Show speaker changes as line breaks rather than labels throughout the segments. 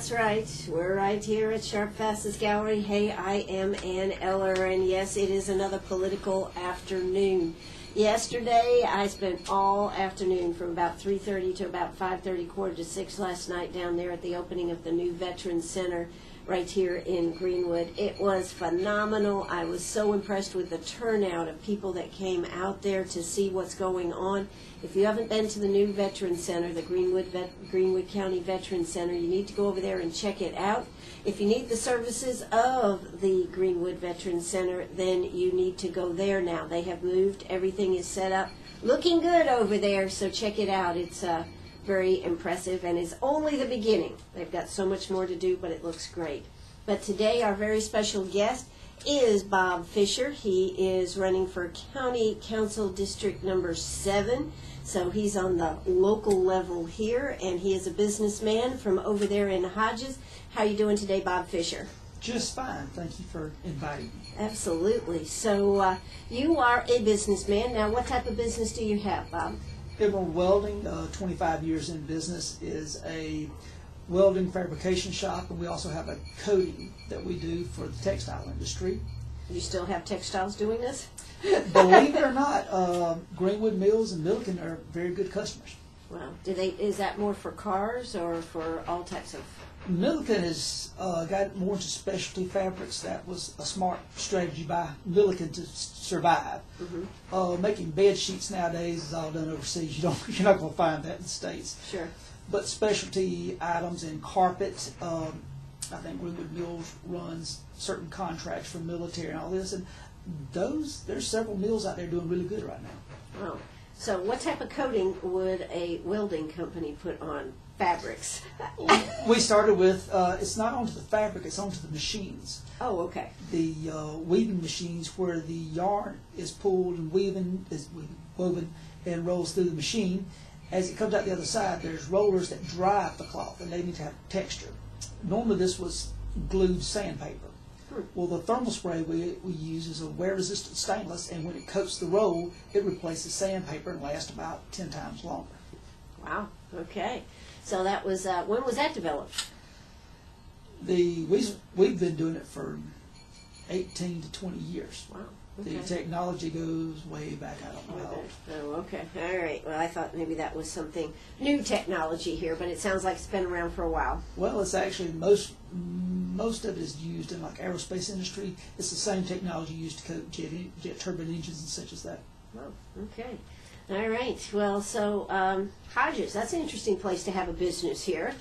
That's right. We're right here at Sharp Fastest Gallery. Hey, I am Ann Eller, and yes, it is another political afternoon. Yesterday, I spent all afternoon from about 3:30 to about 5:30, quarter to 6 last night down there at the opening of the new Veterans Center right here in Greenwood. It was phenomenal. I was so impressed with the turnout of people that came out there to see what's going on. If you haven't been to the new Veterans Center, the Greenwood County Veterans Center, you need to go over there and check it out. If you need the services of the Greenwood Veterans Center, then you need to go there now. They have moved. Everything is set up. Looking good over there, so check it out. It's very impressive and is only the beginning. They've got so much more to do, but it looks great. But today, our very special guest is Bob Fisher. He is running for County Council District number 7. So he's on the local level here, and he is a businessman from over there in Hodges. How are you doing today, Bob Fisher?
Just fine. Thank you for inviting me.
Absolutely. So you are a businessman. Now, what type of business do you have, Bob?
Emerald Welding, 25 years in business, is a welding fabrication shop, and we also have a coating that we do for the textile industry.
You still have textiles doing this?
Believe it or not, Greenwood Mills and Milliken are very good customers.
Wow. Is that more for cars or for all types of?
Milliken has got more into specialty fabrics. That was a smart strategy by Milliken to survive.
Mm-hmm.
Making bed sheets nowadays is all done overseas. You're not going to find that in the States.
Sure.
But specialty items in carpet, I think Greenwood Mills runs certain contracts for military and all this, and there's several mills out there doing really good right now.
Wow. So what type of coating would a welding company put on fabrics?
We started with, it's not onto the fabric, it's onto the machines.
Oh, okay.
The weaving machines where the yarn is pulled and woven and rolls through the machine. As it comes out the other side, there's rollers that drive the cloth, and they need to have texture. Normally this was glued sandpaper. Well, the thermal spray we use is a wear-resistant stainless, and when it coats the roll, it replaces sandpaper and lasts about 10 times longer.
Wow. Okay. So that was when was that developed?
We've been doing it for 18 to 20 years.
Wow. Okay.
The technology goes way back. I don't know how old.
Oh, okay. All right. Well, I thought maybe that was something new technology here, but it sounds like it's been around for a while.
Well, it's actually most of it is used in like aerospace industry. It's the same technology used to coat jet turbine engines and such as that.
Oh, okay. All right. Well, so Hodges, that's an interesting place to have a business here.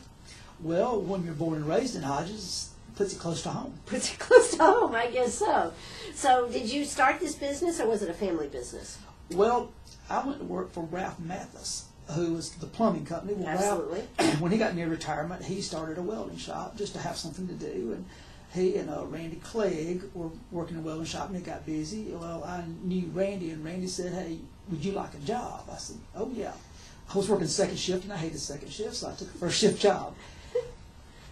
Well, when you're born and raised in Hodges, it puts it close to home.
Puts it close to home, I guess so. So did you start this business, or was it a family business?
Well, I went to work for Ralph Mathis, who was the plumbing company. Well,
Absolutely.
Ralph, when he got near retirement, he started a welding shop just to have something to do. And he and Randy Clegg were working in a welding shop, and it got busy. Well, I knew Randy, and Randy said, "Hey, would you like a job?" I said, "Oh, yeah." I was working second shift, and I hated second shift, so I took a first shift job.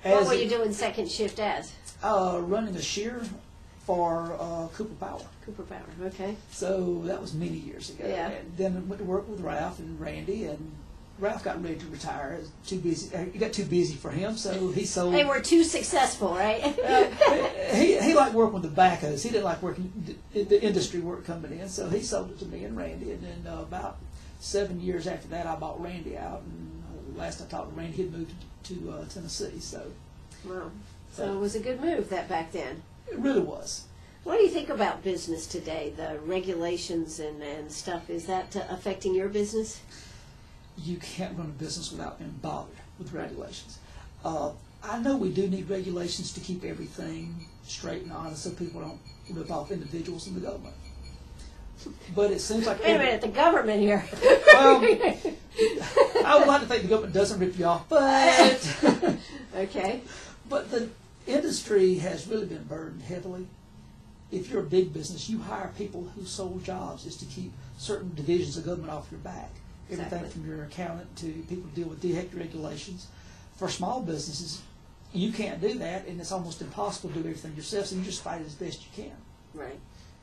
What were you doing second shift as?
Running a shear for Cooper Power.
Cooper Power, okay.
So that was many years ago.
Yeah.
And then I went to work with Ralph and Randy, and Ralph got ready to retire. Too busy. It got too busy for him, so he sold.
They were too successful, right?
He liked working with the backhoes. He didn't like working the industry work coming in, so he sold it to me and Randy. And then about 7 years after that, I bought Randy out. And last I talked to Randy, he had moved to Tennessee. So.
Wow. So it was a good move that back then.
It really was.
What do you think about business today? The regulations and stuff, is that affecting your business?
You can't run a business without being bothered with regulations. I know we do need regulations to keep everything straight and honest so people don't rip off individuals in the government. But it seems like...
Wait a minute, the government here.
Well, I would like to think the government doesn't rip you off, but...
Okay.
But the industry has really been burdened heavily. If you're a big business, you hire people whose sole jobs is to keep certain divisions of government off your back. Everything
Exactly.
from your accountant to people who deal with DHEC regulations. For small businesses, you can't do that, and it's almost impossible to do everything yourself, so you just fight it as best you can.
Right.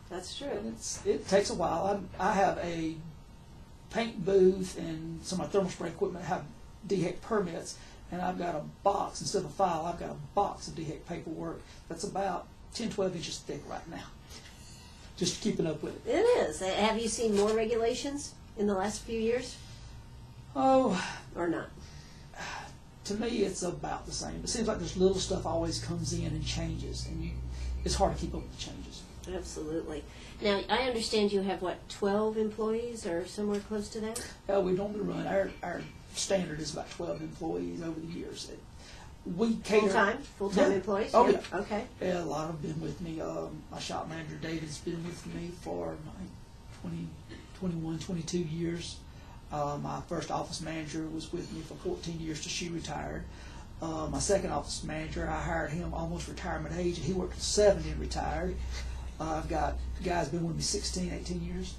That's true.
And it takes a while. I have a paint booth and some of my thermal spray equipment have DHEC permits, and I've got a box, instead of a file, I've got a box of DHEC paperwork that's about 10, 12 inches thick right now. Just keeping up with it.
It is. Have you seen more regulations in the last few years?
Oh.
Or not?
To me, it's about the same. It seems like there's little stuff always comes in and changes, and it's hard to keep up with the changes.
Absolutely. Now, I understand you have, what, 12 employees or somewhere close to that?
We normally run, our standard is about 12 employees over the years. We cater...
Full-time employees?
Oh, yeah.
Okay.
Yeah, a lot have been with me. My shop manager, David's been with me for 21, 22 years. My first office manager was with me for 14 years till she retired. My second office manager, I hired him almost retirement age, and he worked till 70 and retired. I've got guys been with me 16, 18 years.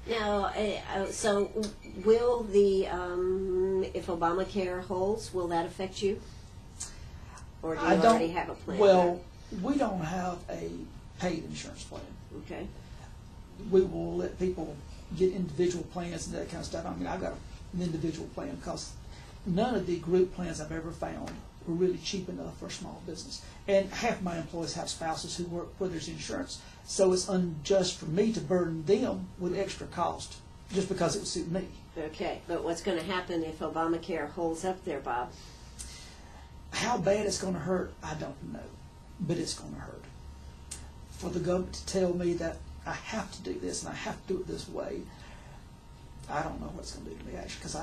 Now, so will the, if Obamacare holds, will that affect you? Or do you already have a plan?
Well, we don't have a paid insurance plan.
Okay.
We will let people get individual plans and that kind of stuff. I mean, I've got an individual plan because none of the group plans I've ever found were really cheap enough for a small business. And half of my employees have spouses who work where there's insurance, so it's unjust for me to burden them with extra cost just because it would suit me.
Okay, but what's going to happen if Obamacare holds up there, Bob?
How bad it's going to hurt, I don't know, but it's going to hurt. For the government to tell me that I have to do this and I have to do it this way, I don't know what it's going to do to me, actually, because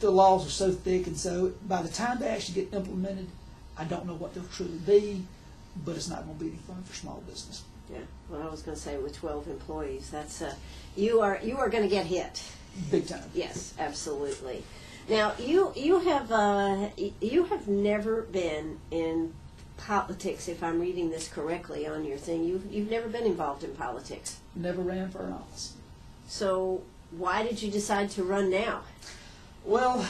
the laws are so thick, and so by the time they actually get implemented, I don't know what they'll truly be, but it's not going to be any fun for small business.
Yeah, well, I was going to say with 12 employees, that's you are going to get hit.
Big time.
Yes, absolutely. Now, you have never been in politics, if I'm reading this correctly on your thing. You've never been involved in politics.
Never ran for an office.
So why did you decide to run now?
Well,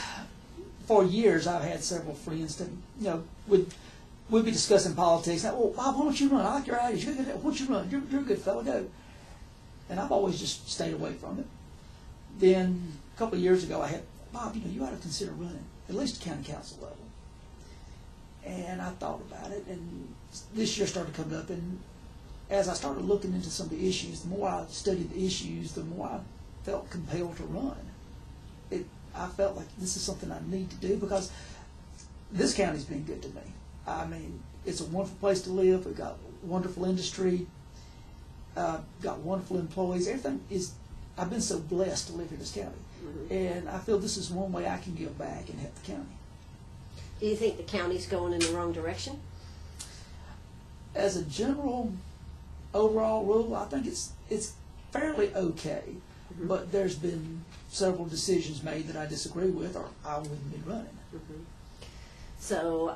for years I've had several friends that would be discussing politics. Well, Bob, why don't you run? I like your ideas. Why don't you run? You're a good fellow. Go. And I've always just stayed away from it. Then a couple of years ago, I had, Bob, you ought to consider running, at least at county council level. And I thought about it, and this year started coming up, and as I started looking into some of the issues, the more I studied the issues, the more I felt compelled to run. I felt like this is something I need to do because this county's been good to me. I mean, it's a wonderful place to live. We've got wonderful industry, got wonderful employees. Everything is, I've been so blessed to live in this county. Mm-hmm. And I feel this is one way I can give back and help the county.
Do you think the county's going in the wrong direction?
As a general overall rule, I think it's fairly okay. Mm-hmm. But there's been several decisions made that I disagree with, or I wouldn't be running.
Mm-hmm. So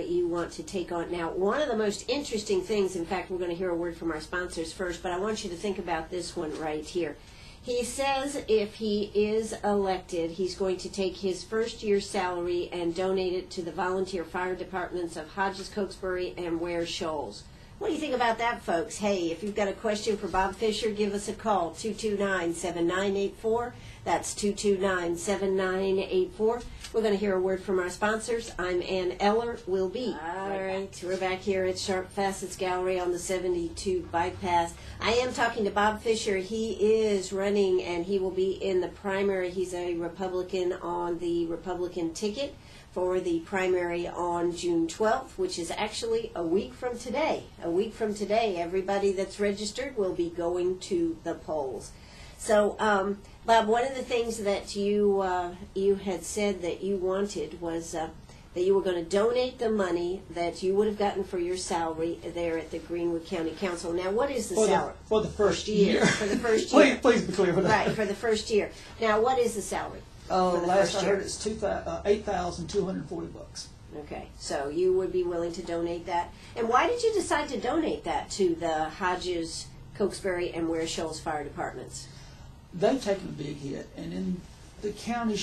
you want to take on, now one of the most interesting things, in fact we're going to hear a word from our sponsors first, but I want you to think about this one right here. He says if he is elected, he's going to take his first year's salary and donate it to the volunteer fire departments of Hodges, Cokesbury, and Ware Shoals. What do you think about that, folks? Hey, if you've got a question for Bob Fisher, give us a call, 229-7984. That's 229-7984. We're going to hear a word from our sponsors. I'm Ann Eller. We'll be all right. We're back here at Sharp Facets Gallery on the 72 bypass. I am talking to Bob Fisher. He is running, and he will be in the primary. He's a Republican on the Republican ticket for the primary on June 12th, which is actually a week from today. A week from today, everybody that's registered will be going to the polls. So, Bob, one of the things that you had said that you wanted was that you were going to donate the money that you would have gotten for your salary there at the Greenwood County Council. Now, what is the salary?
For the first year.
For the first year.
Please be clear for that.
Right, for the first year. Now, what is the salary?
Last I heard it's $8,240.
Okay, so you would be willing to donate that. And why did you decide to donate that to the Hodges, Cokesbury, and Ware Shoals fire departments?
They've taken a big hit, and in the county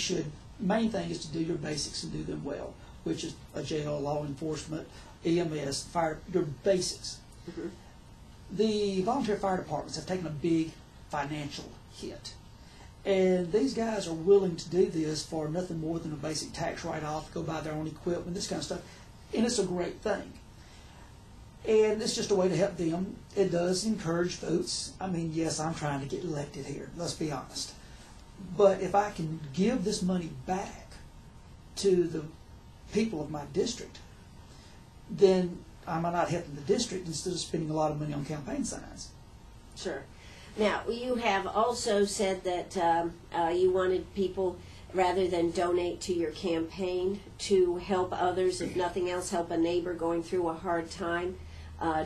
main thing is to do your basics and do them well, which is a jail, law enforcement, EMS, fire, your basics. Mm-hmm. The volunteer fire departments have taken a big financial hit. And these guys are willing to do this for nothing more than a basic tax write-off, go buy their own equipment, this kind of stuff. And it's a great thing. And it's just a way to help them. It does encourage votes. I mean, yes, I'm trying to get elected here, let's be honest. But if I can give this money back to the people of my district, then I'm not helping the district instead of spending a lot of money on campaign signs.
Sure. Now, you have also said that you wanted people, rather than donate to your campaign, to help others, if nothing else, help a neighbor going through a hard time.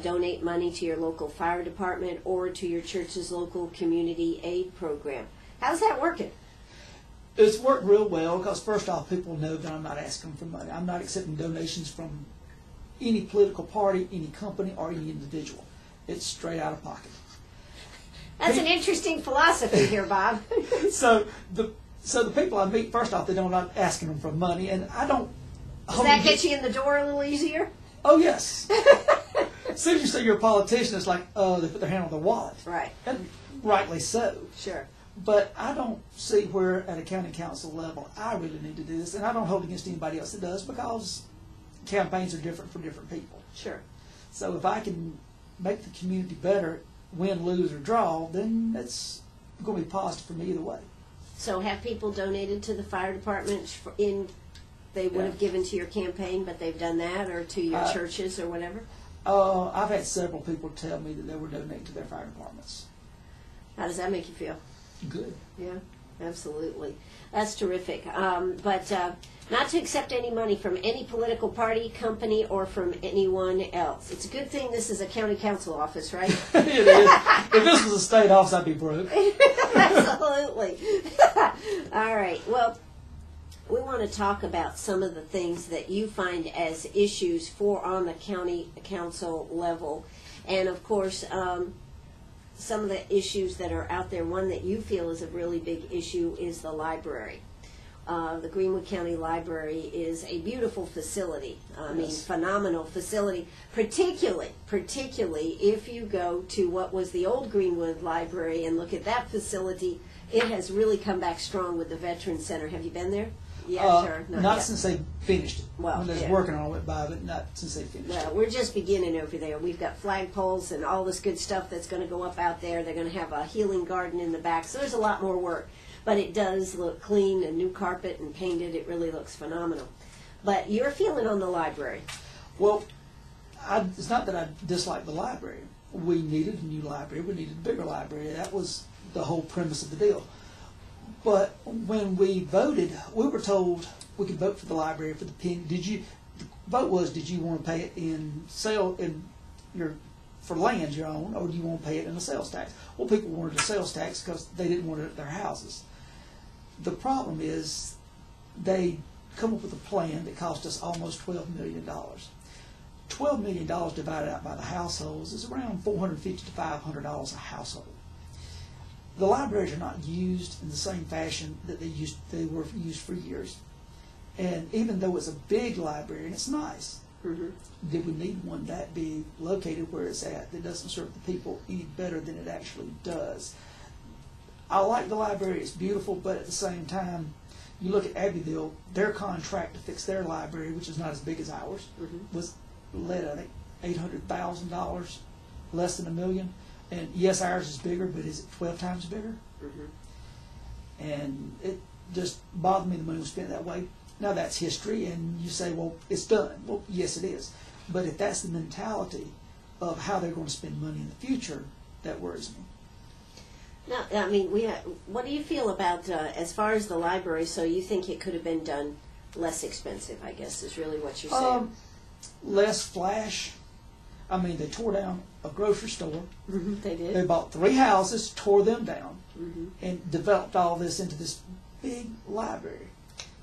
Donate money to your local fire department or to your church's local community aid program. How's that working?
It's worked real well because, first off, people know that I'm not asking for money. I'm not accepting donations from any political party, any company, or any individual. It's straight out of pocket.
That's an interesting philosophy here, Bob.
So the people I meet, first off, I'm not asking them for money, and I don't.
Does that get you in the door a little easier?
Oh, yes. As soon as you say you're a politician, it's like, oh, they put their hand on their wallet.
Right.
And rightly so.
Sure.
But I don't see where, at a county council level, I really need to do this, and I don't hold against anybody else that does, because campaigns are different for different people.
Sure.
So if I can make the community better, win, lose, or draw, then that's going to be positive for me either way.
So have people donated to the fire department they would have given to your campaign, but they've done that, or to your churches or whatever?
I've had several people tell me that they were donating to their fire departments.
How does that make you feel?
Good.
Yeah, absolutely. That's terrific. But not to accept any money from any political party, company, or from anyone else. It's a good thing this is a county council office, right?
It is. If this was a state office, I'd be broke.
Absolutely. All right. Well, we want to talk about some of the things that you find as issues on the county council level. And, of course, some of the issues that are out there, one that you feel is a really big issue is the library. The Greenwood County Library is a beautiful facility. I mean, phenomenal facility, particularly if you go to what was the old Greenwood Library and look at that facility. It has really come back strong with the Veterans Center. Have you been there? Yeah, sure.
Not since they finished it.
Well,
when they was working on it by, but not since they finished it.
Well, we're just beginning over there. We've got flagpoles and all this good stuff that's going to go up out there. They're going to have a healing garden in the back, so there's a lot more work. But it does look clean and new carpet and painted. It really looks phenomenal. But your feeling on the library?
Well, it's not that I dislike the library. We needed a new library. We needed a bigger library. That was the whole premise of the deal. But when we voted, we were told we could vote for the library for the penny. The vote was, did you want to pay it for land you own, or do you want to pay it in a sales tax? Well, people wanted a sales tax because they didn't want it at their houses. The problem is they come up with a plan that cost us almost $12 million. $12 million divided out by the households is around $450 to $500 a household. The libraries are not used in the same fashion that they were used for years. And even though it's a big library and it's nice, did we need one that big located where it's at that doesn't serve the people any better than it actually does? I like the library, it's beautiful, but at the same time, you look at Abbeville, their contract to fix their library, which is not as big as ours, was I think $800,000, less than $1 million. And yes, ours is bigger, but is it 12 times bigger? And it just bothered me the money was spent that way. Now that's history, and you say, well, it's done. Well, yes, it is. But if that's the mentality of how they're going to spend money in the future, that worries me.
Now, I mean, what do you feel about as far as the library? So you think it could have been done less expensive, I guess, is really what you're saying.
Less flash. I mean, they tore down a grocery store.
They did.
They bought 3 houses, tore them down, and developed all this into this big library.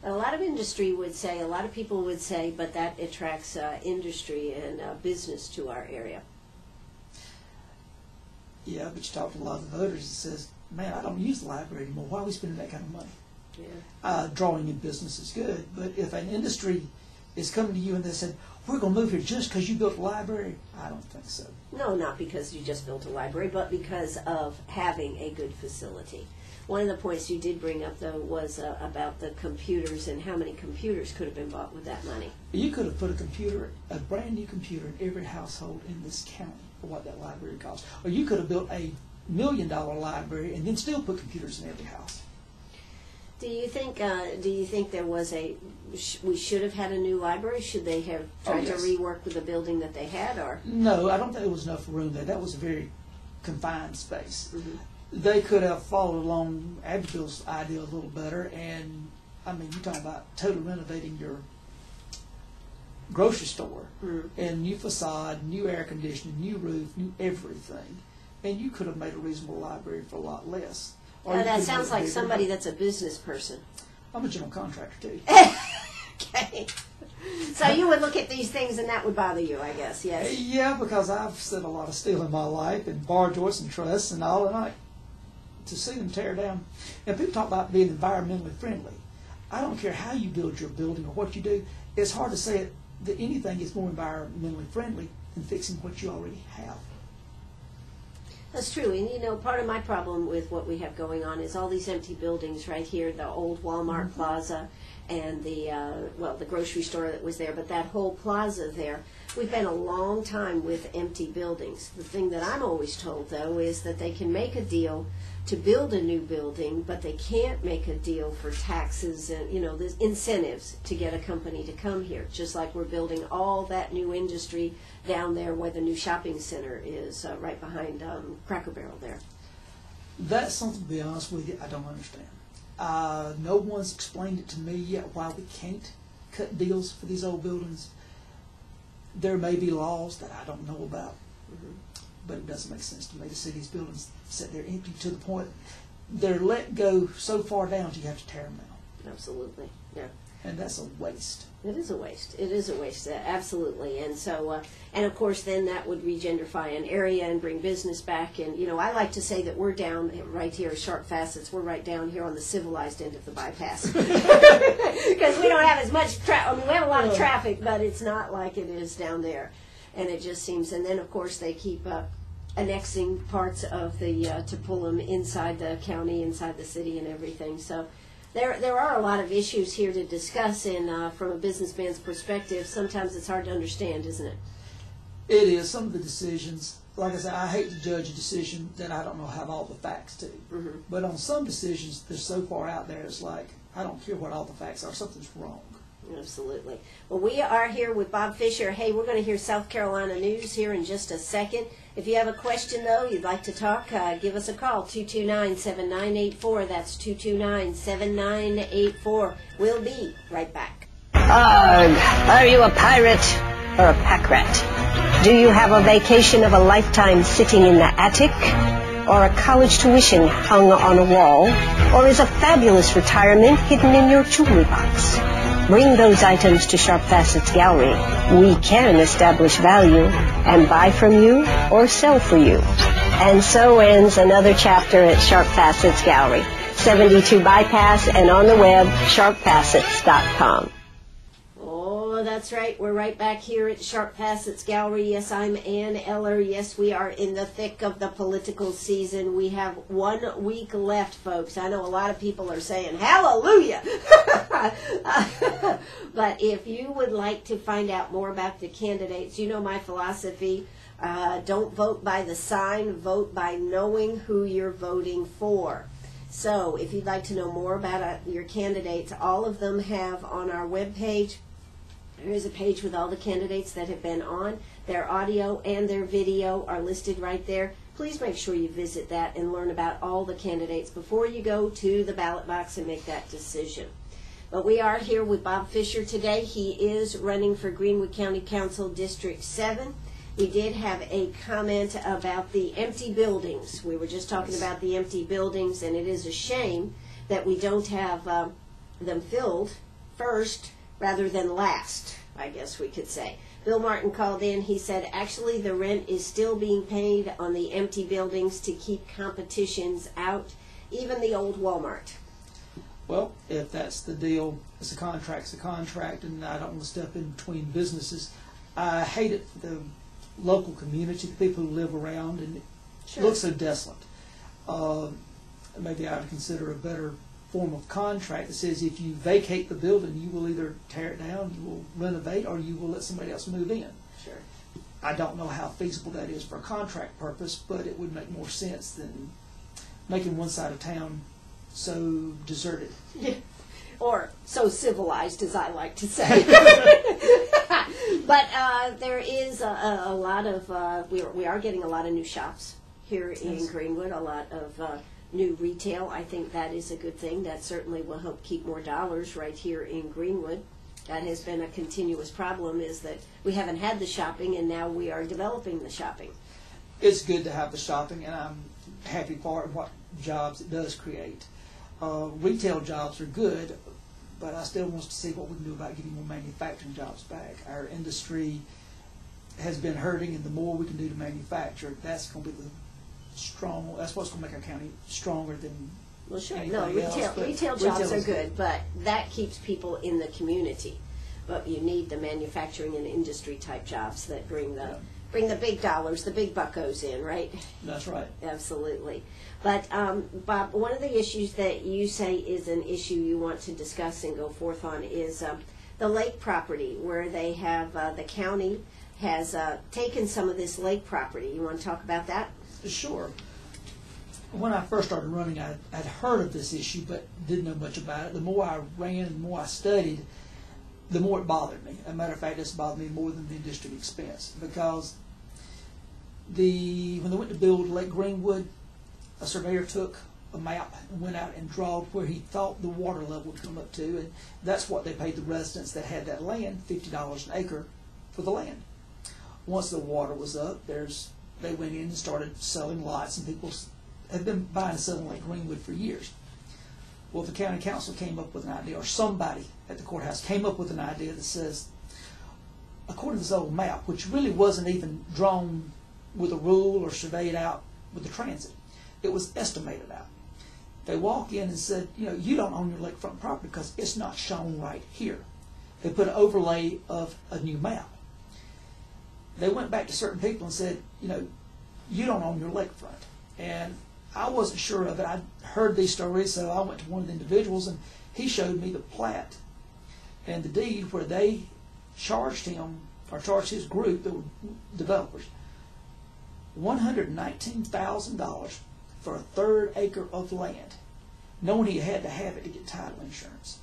A lot of industry would say, a lot of people would say, but that attracts industry and business to our area.
Yeah, but you talk to a lot of the voters that says, man, I don't use the library anymore. Why are we spending that kind of money?
Yeah.
Drawing in business is good, but if an industry is coming to you and they said, we're going to move here just because you built a library, I don't think so.
No, not because you just built a library, but because of having a good facility. One of the points you did bring up, though, was about the computers and how many computers could have been bought with that money.
You could have put a brand new computer in every household in this county for what that library cost. Or you could have built a $1 million library and then still put computers in every house.
Do you think there was we should have had a new library? Should they have tried to rework with the building that they had, or?
No, I don't think there was enough room there. That was a very confined space.
Mm-hmm.
They could have followed along Abbeville's idea a little better, and I mean, you're talking about totally renovating your grocery store, and new facade, new air conditioning, new roof, new everything, and you could have made a reasonable library for a lot less.
That sounds like somebody that's a business person.
I'm a general contractor too.
Okay. So you would look at these things and that would bother you, I guess, yes?
Yeah, because I've set a lot of steel in my life, and bar joists and trusses and all, and to see them tear down. And people talk about being environmentally friendly. I don't care how you build your building or what you do. It's hard to say that anything is more environmentally friendly than fixing what you already have.
That's true, and part of my problem with what we have going on is all these empty buildings right here, the old Walmart Plaza and the grocery store that was there, but that whole plaza there, we've been a long time with empty buildings. The thing that I'm always told, though, is that they can make a deal to build a new building, but they can't make a deal for taxes and, there's incentives to get a company to come here, just like we're building all that new industry down there where the new shopping center is, right behind Cracker Barrel there.
That's something, to be honest with you, I don't understand. No one's explained it to me yet why we can't cut deals for these old buildings. There may be laws that I don't know about, but it doesn't make sense to me to see these buildings sit there empty to the point they're let go so far down that you have to tear them down.
Absolutely, yeah.
And that's a waste.
It is a waste. It is a waste, absolutely. And so, and of course, then that would regentrify an area and bring business back. And, I like to say that we're down right here at Sharp Facets. We're right down here on the civilized end of the bypass. Because we don't have as much traffic. We have a lot of traffic, but it's not like it is down there. And it just seems, and then, of course, they keep annexing parts of to pull them inside the county, inside the city and everything. So there are a lot of issues here to discuss, and from a businessman's perspective, sometimes it's hard to understand, isn't it?
It is. Some of the decisions, like I said, I hate to judge a decision that I don't know have all the facts to. But on some decisions, they're so far out there, it's like, I don't care what all the facts are, something's wrong.
Absolutely. Well, we are here with Bob Fisher. Hey, we're going to hear South Carolina news here in just a second. If you have a question, though, you'd like to talk, give us a call, 229-7984. That's 229-7984. We'll be right back.
Are you a pirate or a pack rat? Do you have a vacation of a lifetime sitting in the attic? Or a college tuition hung on a wall? Or is a fabulous retirement hidden in your jewelry box? Bring those items to Sharp Facets Gallery. We can establish value and buy from you or sell for you. And so ends another chapter at Sharp Facets Gallery, 72 Bypass, and on the web, sharpfacets.com.
Oh, that's right. We're right back here at Sharp Facets Gallery. Yes, I'm Ann Eller. Yes, we are in the thick of the political season. We have 1 week left, folks. I know a lot of people are saying, hallelujah! But if you would like to find out more about the candidates, you know my philosophy. Don't vote by the sign. Vote by knowing who you're voting for. So if you'd like to know more about your candidates, all of them have on our webpage. There's a page with all the candidates that have been on. Their audio and their video are listed right there. Please make sure you visit that and learn about all the candidates before you go to the ballot box and make that decision. But we are here with Bob Fisher today. He is running for Greenwood County Council District 7. We did have a comment about the empty buildings. We were just talking about the empty buildings, and it is a shame that we don't have them filled first rather than last, I guess we could say. Bill Martin called in. He said, actually, the rent is still being paid on the empty buildings to keep competitions out, even the old Walmart.
Well, if that's the deal, it's a contract, and I don't want to step in between businesses. I hate it for the local community, the people who live around, and it looks so desolate. maybe I would consider a better form of contract that says if you vacate the building, you will either tear it down, you will renovate, or you will let somebody else move in.
Sure.
I don't know how feasible that is for a contract purpose, but it would make more sense than making one side of town so deserted.
Yeah. Or so civilized, as I like to say. But there is a lot of, we are getting a lot of new shops here in Greenwood, a lot of new retail. I think that is a good thing. That certainly will help keep more dollars right here in Greenwood. That has been a continuous problem, is that we haven't had the shopping, and now we are developing the shopping.
It's good to have the shopping, and I'm happy for what jobs it does create. Retail jobs are good, but I still want to see what we can do about getting more manufacturing jobs back. Our industry has been hurting, and the more we can do to manufacture, that's going to be that's what's going to make our county stronger than
Well, sure.
anything
No,
else.
retail jobs are good, but that keeps people in the community. But you need the manufacturing and industry type jobs that bring the big dollars, the big buckos in, right?
That's right.
Absolutely. But Bob, one of the issues that you say is an issue you want to discuss and go forth on is the lake property, where they have the county has taken some of this lake property. You want to talk about that?
Sure. When I first started running, I'd heard of this issue, but didn't know much about it. The more I ran and the more I studied, the more it bothered me. As a matter of fact, it's bothered me more than the district expense, because when they went to build Lake Greenwood, a surveyor took a map and went out and drawed where he thought the water level would come up to, and that's what they paid the residents that had that land, $50 an acre for the land. Once the water was up, they went in and started selling lots, and people have been buying and selling Lake Greenwood for years. Well, the county council came up with an idea, or somebody at the courthouse came up with an idea that says, according to this old map, which really wasn't even drawn with a rule or surveyed out with the transit, it was estimated out. They walk in and said, you don't own your lakefront property because it's not shown right here. They put an overlay of a new map. They went back to certain people and said, you don't own your lakefront. And I wasn't sure of it. I'd heard these stories, so I went to one of the individuals, and he showed me the plat and the deed where they charged him, or charged his group, the developers, $119,000 for a third acre of land, knowing he had to have it to get title insurance.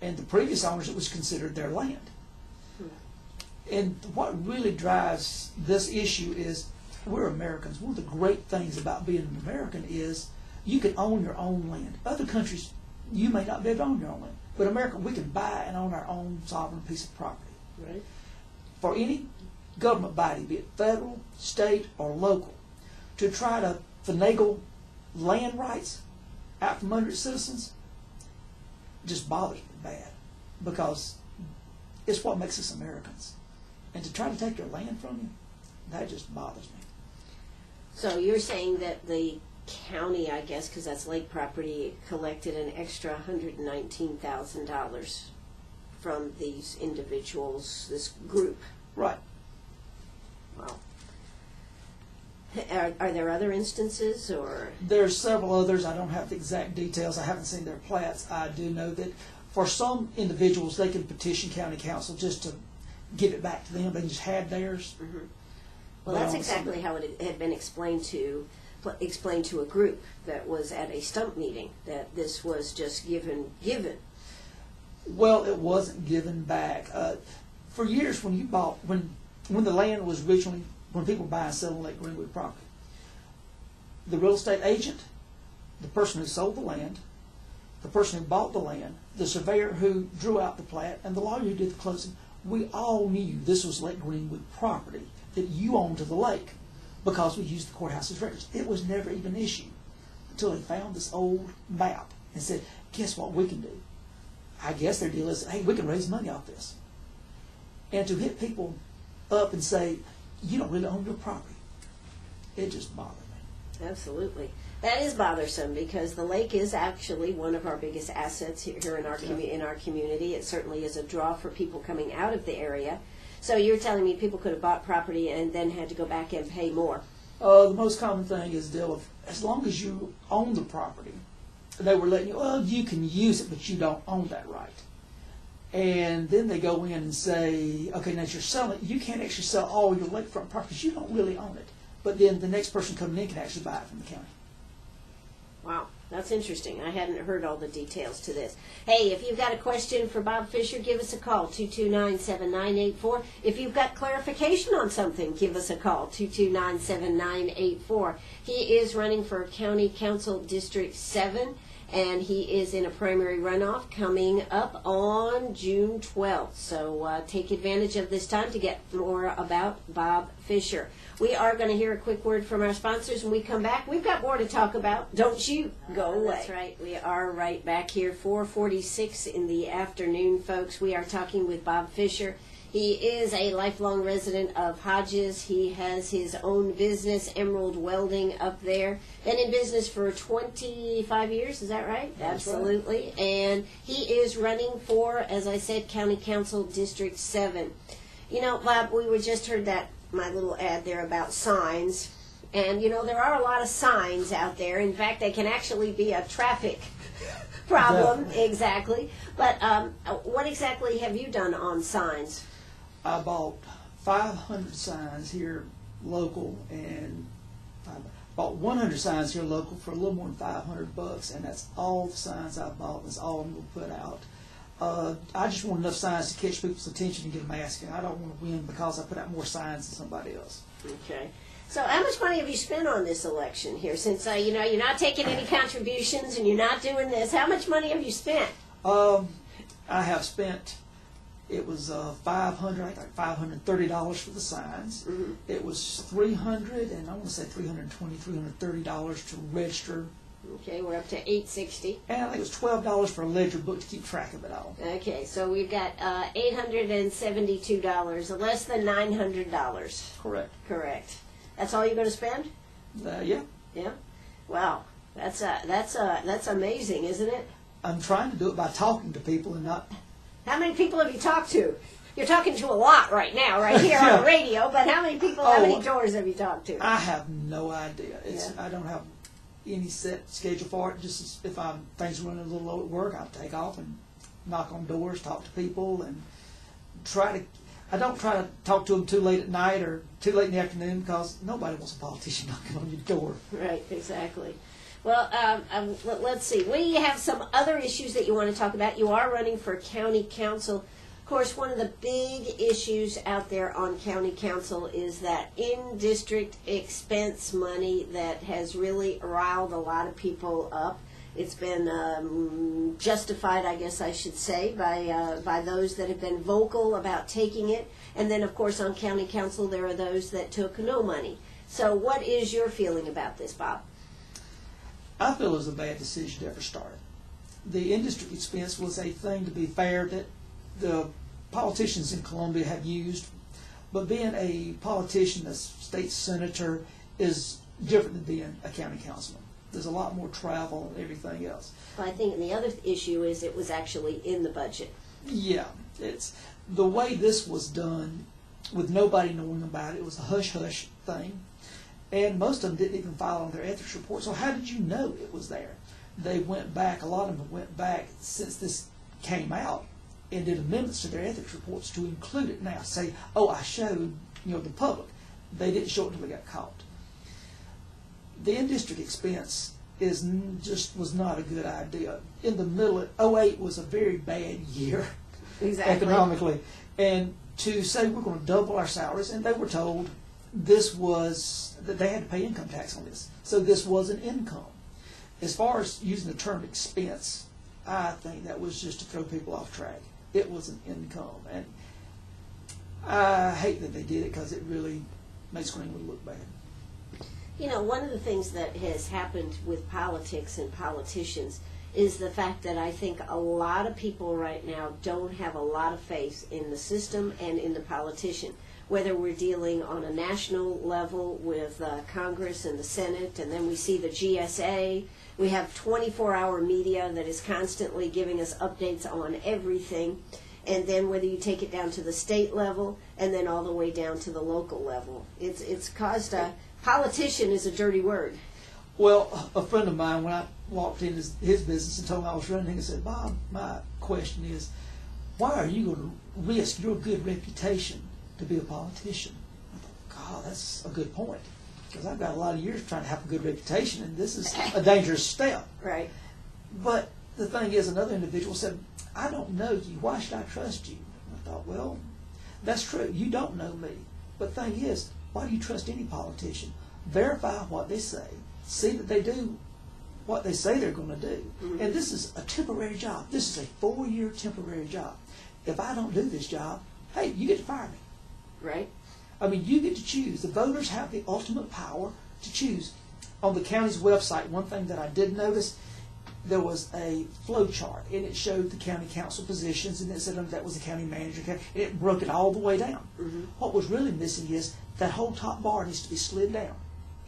And the previous owners, it was considered their land. And what really drives this issue is we're Americans. One of the great things about being an American is you can own your own land. Other countries, you may not be able to own your own land. But America, we can buy and own our own sovereign piece of property.
Right.
For any government body, be it federal, state, or local, to try to finagle land rights out from under its citizens just bothers me bad, because it's what makes us Americans. And to try to take your land from you, that just bothers me.
So you're saying that the county, I guess, because that's lake property, collected an extra $119,000 from these individuals, this group.
Right.
Wow. Are there other instances, or?
There's several others. I don't have the exact details. I haven't seen their plats. I do know that for some individuals, they can petition county council just to give it back to them. They can just have theirs.
Mm-hmm. Well, that's exactly how it had been explained to a group that was at a stump meeting, that this was just given.
Well, it wasn't given back. For years, when the land was originally, when people were buying and selling Lake Greenwood property, the real estate agent, the person who sold the land, the person who bought the land, the surveyor who drew out the plat, and the lawyer who did the closing, we all knew this was Lake Greenwood property that you owned to the lake, because we used the courthouse as records. It was never even issued until they found this old map and said, guess what we can do? I guess their deal is, hey, we can raise money off this. And to hit people up and say, you don't really own your property, it just bothered me.
Absolutely. That is bothersome, because the lake is actually one of our biggest assets here in our community. It certainly is a draw for people coming out of the area. So you're telling me people could have bought property and then had to go back and pay more?
The most common thing is the deal of, as long as you own the property, they were letting you, well, you can use it, but you don't own that right. And then they go in and say, okay, now you're selling it. You can't actually sell all your lakefront property because you don't really own it. But then the next person coming in can actually buy it from the county.
Wow, that's interesting. I hadn't heard all the details to this. Hey, if you've got a question for Bob Fisher, give us a call, 229-7984. If you've got clarification on something, give us a call, 229-7984. He is running for County Council District 7, and he is in a primary runoff coming up on June 12th. So take advantage of this time to get more about Bob Fisher. We are going to hear a quick word from our sponsors. When we come back, we've got more to talk about. Don't you go away. That's right. We are right back here, 4:46 in the afternoon, folks. We are talking with Bob Fisher. He is a lifelong resident of Hodges. He has his own business, Emerald Welding, up there. Been in business for 25 years, is that right?
That's
absolutely. Right. And he is running for, as I said, County Council District 7. You know, Bob, we just heard my little ad there about signs. And, you know, there are a lot of signs out there. In fact, they can actually be a traffic problem.
Definitely.
Exactly. But what exactly have you done on signs?
I bought 500 signs here local, and I bought 100 signs here local for a little more than $500, and that's all the signs I bought. That's all I'm going to put out. I just want enough signs to catch people's attention and get them asking. I don't want to win because I put out more signs than somebody else.
Okay. So how much money have you spent on this election here? Since you know, you're not taking any contributions and you're not doing this, how much money have you spent?
I have spent. It was $530 for the signs.
Mm-hmm.
It was $300, and I want to say $320, $330 to register.
Okay, we're up to $860.
And I think it was $12 for a ledger book to keep track of it all.
Okay, so we've got $872, less than $900.
Correct.
Correct. That's all you're going to spend?
Yeah.
Yeah. Wow, that's amazing, isn't it?
I'm trying to do it by talking to people and not.
How many people have you talked to? You're talking to a lot right now, right here on the radio, but how many people, how many doors have you talked to?
I have no idea. I don't have any set schedule for it. Just if things are running a little low at work, I'll take off and knock on doors, talk to people, and I don't try to talk to them too late at night or too late in the afternoon because nobody wants a politician knocking on your door.
Right, exactly. Well, let's see. We have some other issues that you want to talk about. You are running for county council. Of course, one of the big issues out there on county council is that in-district expense money that has really riled a lot of people up. It's been justified, I guess I should say, by those that have been vocal about taking it. And then, of course, on county council, there are those that took no money. So what is your feeling about this, Bob?
I feel it was a bad decision to ever start. The in-district expense was a thing, to be fair, that the politicians in Columbia have used, but being a politician, a state senator, is different than being a county councilman. There's a lot more travel and everything else.
Well, I think the other issue is it was actually in the budget.
Yeah, it's the way this was done with nobody knowing about it. It was a hush-hush thing. And most of them didn't even file on their ethics report. So how did you know it was there? They went back, a lot of them went back since this came out and did amendments to their ethics reports to include it now. Say, oh, I showed the public. They didn't show it until they got caught. The in-district expense was not a good idea. In the middle of 2008 was a very bad year economically. And to say we're going to double our salaries, and they were told that they had to pay income tax on this. So this was an income. As far as using the term expense, I think that was just to throw people off track. It was an income. And I hate that they did it because it really makes Greenwood look bad.
You know, one of the things that has happened with politics and politicians is the fact that I think a lot of people right now don't have a lot of faith in the system and in the politician. Whether we're dealing on a national level with Congress and the Senate, and then we see the GSA. We have 24-hour media that is constantly giving us updates on everything. And then whether you take it down to the state level and then all the way down to the local level. It's caused politician is a dirty word.
Well, a friend of mine, when I walked in his business and told him I was running, he said, "Bob, my question is, why are you going to risk your good reputation to be a politician?" I thought, God, that's a good point, because I've got a lot of years trying to have a good reputation, and this is a dangerous step.
Right.
But the thing is, another individual said, "I don't know you. Why should I trust you?" I thought, well, that's true. You don't know me. But the thing is, why do you trust any politician? Verify what they say. See that they do what they say they're going to do.
Mm-hmm.
And this is a temporary job. This is a 4-year temporary job. If I don't do this job, hey, you get to fire me.
Right.
I mean, you get to choose. The voters have the ultimate power to choose. On the county's website, one thing that I did notice, there was a flow chart, and it showed the county council positions, and it said that was the county manager, and it broke it all the way down.
Mm-hmm.
What was really missing is that whole top bar needs to be slid down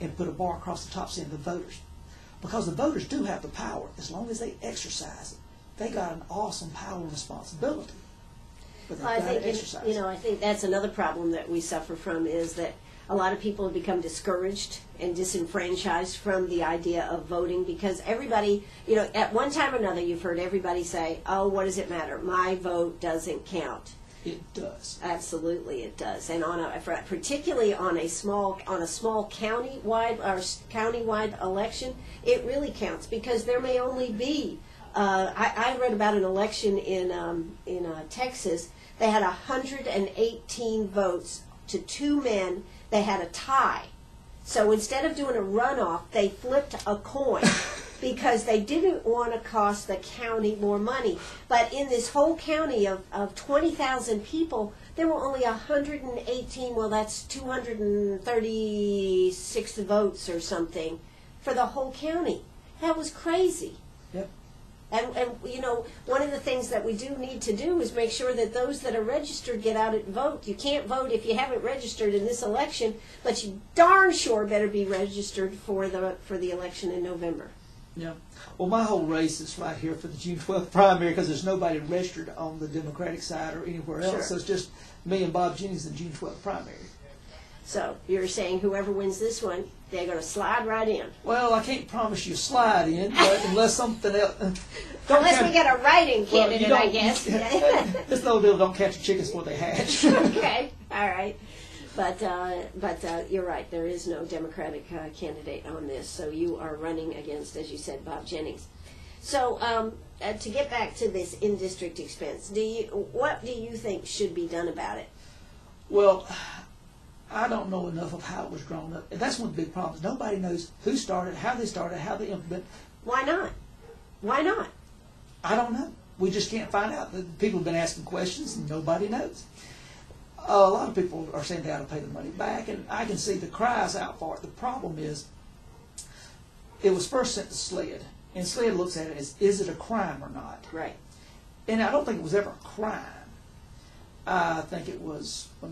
and put a bar across the top saying the voters. Because the voters do have the power, as long as they exercise it. They got an awesome power and responsibility. But they've
I
got to
think,
exercise it.
I think that's another problem that we suffer from, is that a lot of people have become discouraged and disenfranchised from the idea of voting, because everybody, at one time or another, you've heard everybody say, "Oh, what does it matter? My vote doesn't count."
It does.
Absolutely, it does, and particularly on a small countywide election, it really counts, because there may only be. I read about an election in Texas. They had 118 votes to 2 men. They had a tie. So instead of doing a runoff, they flipped a coin because they didn't want to cost the county more money. But in this whole county of 20,000 people, there were only 118, well, that's 236 votes or something for the whole county. That was crazy.
Yep.
And one of the things that we do need to do is make sure that those that are registered get out and vote. You can't vote if you haven't registered in this election, but you darn sure better be registered for the election in November.
Yeah. Well, my whole race is right here for the June 12th primary, because there's nobody registered on the Democratic side or anywhere else.
Sure.
So it's just me and Bob Jennings in the June 12th primary.
So you're saying whoever wins this one, they're going to slide right in.
Well, I can't promise you a slide in, but unless something else.
Unless we get a write-in candidate, I guess.
It's no deal. Don't catch the chickens before they hatch.
Okay, all right. But you're right. There is no Democratic candidate on this, so you are running against, as you said, Bob Jennings. So to get back to this in-district expense, what do you think should be done about it?
Well, I don't know enough of how it was drawn up. That's one of the big problems. Nobody knows who started, how they implement.
Why not? Why not?
I don't know. We just can't find out. People have been asking questions, and nobody knows. A lot of people are saying they ought to pay the money back, and I can see the cries out for it. The problem is, it was first sent to SLED, and SLED looks at it as, is it a crime or not?
Right.
And I don't think it was ever a crime. I think it was a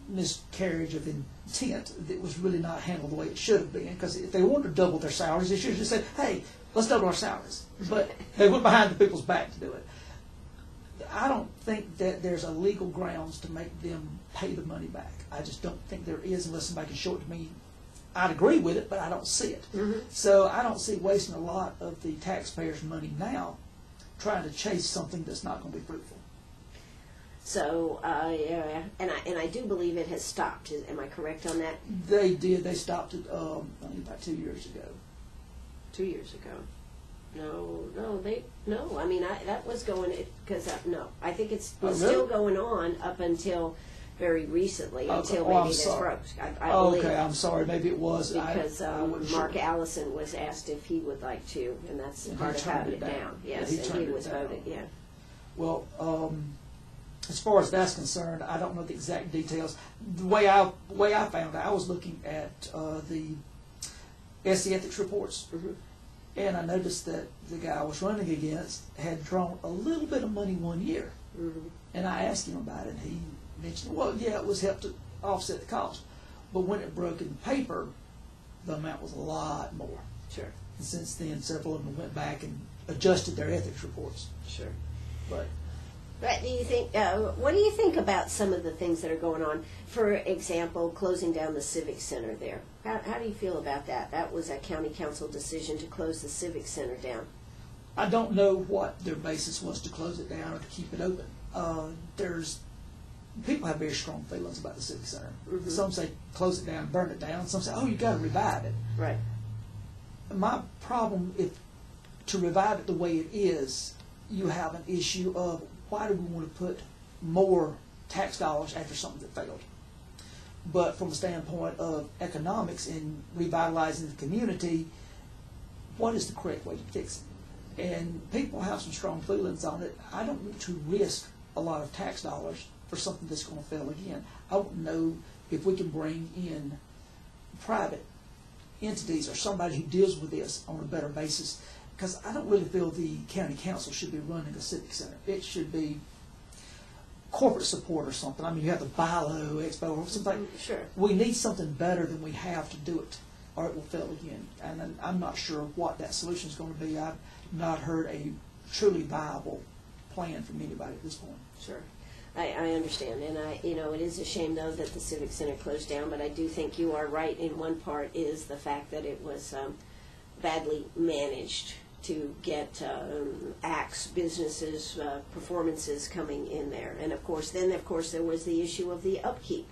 miscarriage of intent that was really not handled the way it should have been, because if they wanted to double their salaries, they should have just said, hey, let's double our salaries. But they went behind the people's back to do it. I don't think that there's a legal grounds to make them pay the money back. I just don't think there is, unless somebody can show it to me. I'd agree with it, but I don't see it.
Mm-hmm.
So I don't see wasting a lot of the taxpayers' money now trying to chase something that's not going to be fruitful.
So, and I do believe it has stopped. Am I correct on that?
They did. They stopped it about 2 years ago.
2 years ago. No. I mean, that was going, because no, I think it's
Oh, really?
still going on up until very recently, until maybe this broke. I believe.
Okay, I'm sorry. Maybe it was.
Because
I wasn't
Mark
sure.
Allison was asked if he would like to, and that's
And
part
he
of
turned
having
it
it
down.
down.
Yeah,
Yes,
he
and
turned
he
it
was
down.
voted. Yeah.
Well, as far as that's concerned, I don't know the exact details. The way I found out, I was looking at the SC ethics reports,
Mm-hmm.
and I noticed that the guy I was running against had drawn a little bit of money one year.
Mm-hmm.
And I asked him about it, and he mentioned, well, yeah, it was helped to offset the cost. But when it broke in the paper, the amount was a lot more.
Sure.
And since then, several of them went back and adjusted their ethics reports.
Sure.
But
Right. Do you think? What do you think about some of the things that are going on? For example, closing down the Civic Center there. How do you feel about that? That was a county council decision to close the Civic Center down.
I don't know what their basis was to close it down or to keep it open. People have very strong feelings about the Civic Center.
Mm-hmm.
Some say close it down, burn it down. Some say, oh, you got to revive it.
Right.
My problem, to revive it the way it is, you have an issue of why do we want to put more tax dollars after something that failed? But from a standpoint of economics and revitalizing the community, what is the correct way to fix it? And people have some strong feelings on it. I don't want to risk a lot of tax dollars for something that's going to fail again. I want to know if we can bring in private entities or somebody who deals with this on a better basis, because I don't really feel the county council should be running a civic center. It should be corporate support or something. I mean, you have the BILO Expo or something.
Sure.
We need something better than we have to do it, or it will fail again. And I'm not sure what that solution is going to be. I've not heard a truly viable plan from anybody at this point.
Sure. I understand, and it is a shame though that the Civic Center closed down. But I do think you are right in one part is the fact that it was badly managed to get acts, businesses, performances coming in there, and of course there was the issue of the upkeep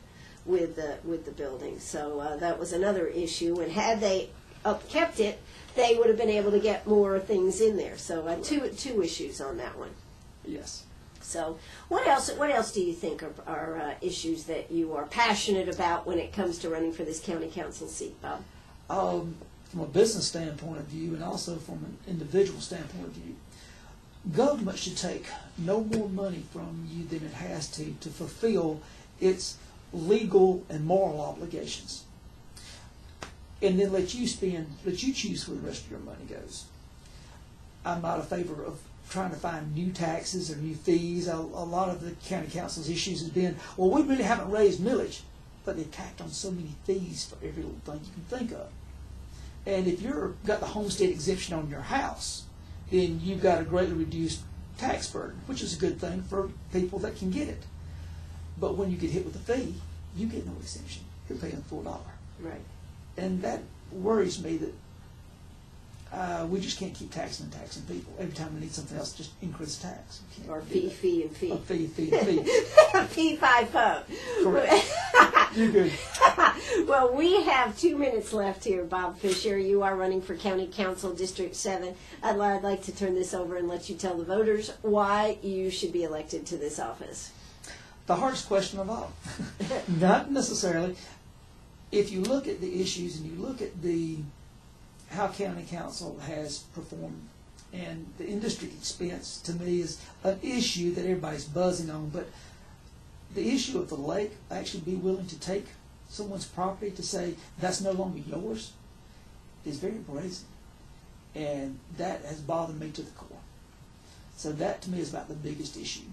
with the building. So that was another issue, and had they upkept it, they would have been able to get more things in there. So two issues on that one.
Yes.
So what else do you think are issues that you are passionate about when it comes to running for this county council seat, Bob?
From a business standpoint of view and also from an individual standpoint of view, government should take no more money from you than it has to fulfill its legal and moral obligations. And then let you choose where the rest of your money goes. I'm not in favor of trying to find new taxes or new fees. A lot of the county council's issues has been, well, we really haven't raised millage, but they've tacked on so many fees for every little thing you can think of. And if you've got the homestead exemption on your house, then you've got a greatly reduced tax burden, which is a good thing for people that can get it. But when you get hit with a fee, you get no exemption. You're paying $4.
Right.
And that worries me that we just can't keep taxing and taxing people. Every time we need something else, just increase the tax.
Or fee.
Or fee.
Fee, five, pub.
Correct. You're good.
Well, we have 2 minutes left here, Bob Fisher. You are running for County Council District 7. I'd like to turn this over and let you tell the voters why you should be elected to this office.
The hardest question of all. Not necessarily. If you look at the issues and you look at how county council has performed, and the industry expense to me is an issue that everybody's buzzing on, but the issue of the lake, actually be willing to take someone's property to say that's no longer yours, is very brazen, and that has bothered me to the core. So that to me is about the biggest issue.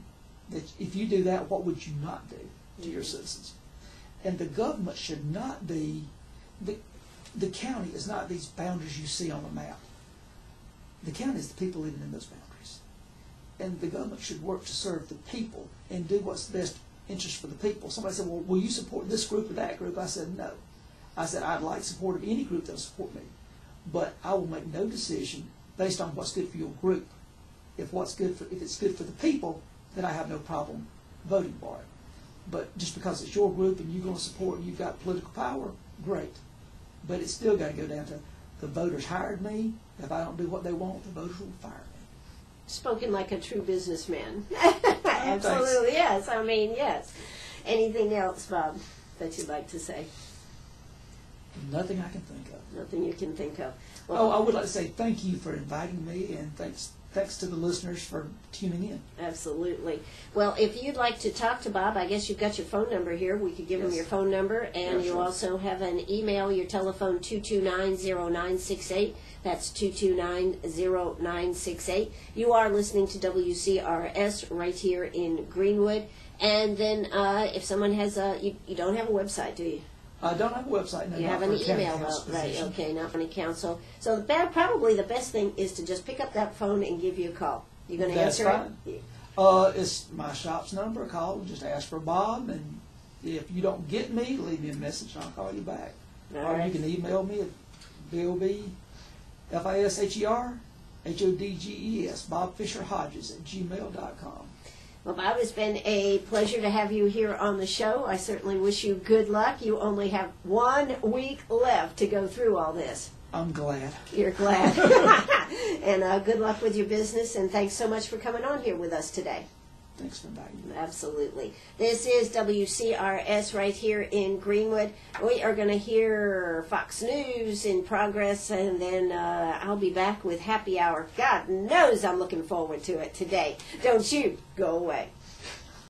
That if you do that, what would you not do to your citizens? And the government should not be the county is not these boundaries you see on the map. The county is the people living in those boundaries. And the government should work to serve the people and do what's the best interest for the people. Somebody said, well, will you support this group or that group? I said, no. I said, I'd like support of any group that will support me. But I will make no decision based on what's good for your group. If it's good for the people, then I have no problem voting for it. But just because it's your group and you're going to support and you've got political power, great. But it's still got to go down to the voters hired me. If I don't do what they want, the voters will fire me.
Spoken like a true businessman. Absolutely, yes. I mean, yes. Anything else, Bob, that you'd like to say?
Nothing I can think of.
Nothing you can think of. Well,
I would like to say thank you for inviting me, and thanks to the listeners for tuning in.
Absolutely. Well, if you'd like to talk to Bob, I guess you've got your phone number here. We could give him your phone number, and you also have an email, your telephone, 229-0968. That's 229-0968. You are listening to WCRS right here in Greenwood. And then if someone has you don't have a website, do you?
I don't have a website. No,
you have an email, though, right? Okay, not county council. So probably the best thing is to just pick up that phone and give you a call. You going to answer
fine.
it?
It's my shop's number. Call and just ask for Bob, and if you don't get me, leave me a message and I'll call you back.
All
Or
right.
you can email me at BOBFISHERHODGES, BobFisherHodges@gmail.com.
Well, Bob, it's been a pleasure to have you here on the show. I certainly wish you good luck. You only have 1 week left to go through all this.
I'm glad.
You're glad. And good luck with your business, and thanks so much for coming on here with us today.
Thanks for inviting me.
Absolutely. This is WCRS right here in Greenwood. We are going to hear Fox News in progress, and then I'll be back with Happy Hour. God knows I'm looking forward to it today. Don't you go away.